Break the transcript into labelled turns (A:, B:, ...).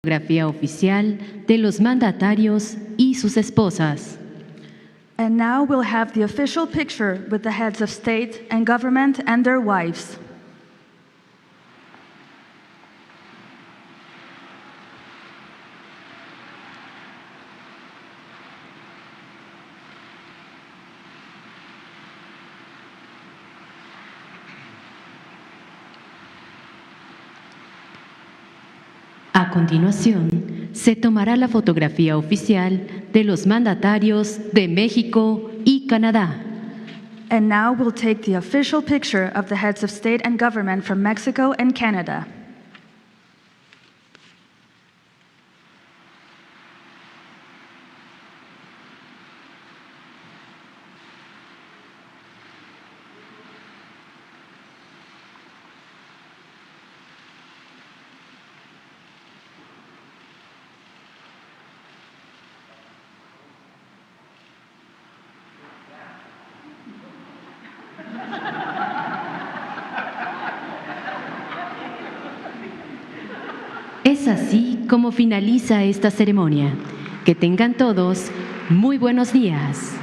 A: Fotografía oficial de los mandatarios y sus esposas.
B: And now we'll have the official picture with the heads of state and government and their wives.
A: A continuación, se tomará la fotografía oficial de los mandatarios de México y Canadá.
B: And now we'll take the official picture of the heads of state and government from Mexico and Canada.
A: Es así como finaliza esta ceremonia. Que tengan todos muy buenos días.